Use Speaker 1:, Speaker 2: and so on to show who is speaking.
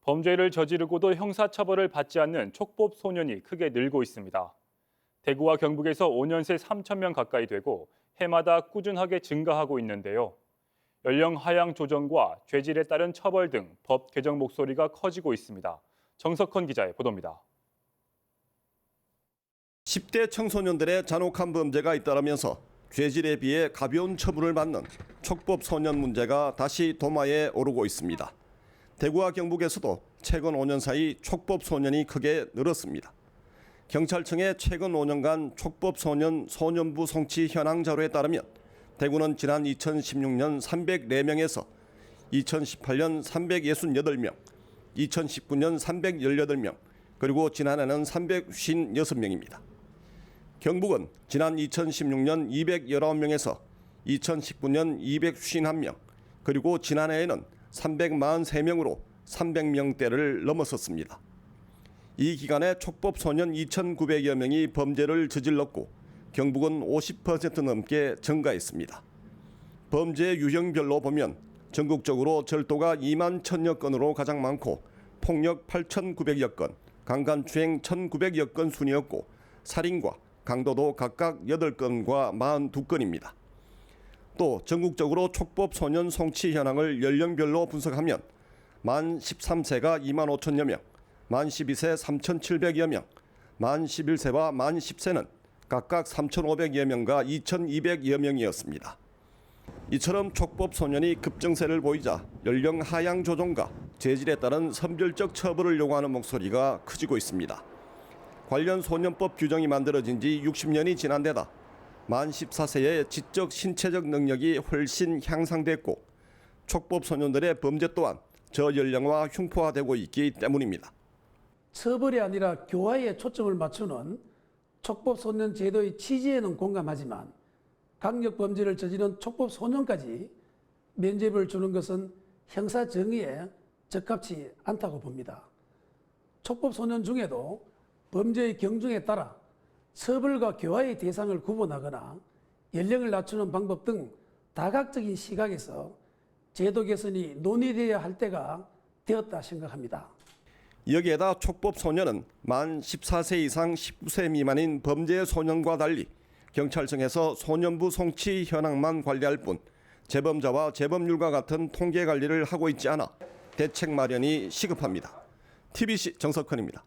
Speaker 1: 범죄를 저지르고도 형사처벌을 받지 않는 촉법 소년이 크게 늘고 있습니다. 대구와 경북에서 5년 새 3천 명 가까이 되고 해마다 꾸준하게 증가하고 있는데요. 연령 하향 조정과 죄질에 따른 처벌 등 법 개정 목소리가 커지고 있습니다. 정석헌 기자의 보도입니다.
Speaker 2: 10대 청소년들의 잔혹한 범죄가 잇따르면서 죄질에 비해 가벼운 처분을 받는 촉법 소년 문제가 다시 도마에 오르고 있습니다. 대구와 경북에서도 최근 5년 사이 촉법 소년이 크게 늘었습니다. 경찰청의 최근 5년간 촉법 소년 소년부 송치 현황 자료에 따르면 대구는 지난 2016년 304명에서 2018년 368명, 2019년 318명, 그리고 지난해는 356명입니다. 경북은 지난 2016년 219명에서 2019년 251명, 그리고 지난해에는 343명으로 300명대를 넘어섰습니다. 이 기간에 촉법 소년 2,900여 명이 범죄를 저질렀고 경북은 50% 넘게 증가했습니다. 범죄 유형별로 보면 전국적으로 절도가 2만 1,000여 건으로 가장 많고 폭력 8,900여 건, 강간추행 1,900여 건 순이었고 살인과 강도도 각각 8건과 42건입니다. 또 전국적으로 촉법 소년 송치 현황을 연령별로 분석하면 만 13세가 2만 5천여 명, 만 12세 3,700여 명, 만 11세와 만 10세는 각각 3,500여 명과 2,200여 명이었습니다. 이처럼 촉법 소년이 급증세를 보이자 연령 하향 조정과 죄질에 따른 선별적 처벌을 요구하는 목소리가 커지고 있습니다. 관련 소년법 규정이 만들어진 지 60년이 지난 데다 만 14세의 지적 신체적 능력이 훨씬 향상됐고 촉법 소년들의 범죄 또한 저연령화 흉포화되고 있기 때문입니다.
Speaker 3: 처벌이 아니라 교화에 초점을 맞추는 촉법 소년 제도의 취지에는 공감하지만 강력범죄를 저지른 촉법 소년까지 면죄부를 주는 것은 형사 정의에 적합치 않다고 봅니다. 촉법 소년 중에도 범죄의 경중에 따라 처벌과 교화의 대상을 구분하거나 연령을 낮추는 방법 등 다각적인 시각에서 제도 개선이 논의되어야 할 때가 되었다 생각합니다.
Speaker 2: 여기에다 촉법 소년은 만 14세 이상 19세 미만인 범죄 소년과 달리 경찰청에서 소년부 송치 현황만 관리할 뿐 재범자와 재범률과 같은 통계 관리를 하고 있지 않아 대책 마련이 시급합니다. TBC 정석헌입니다.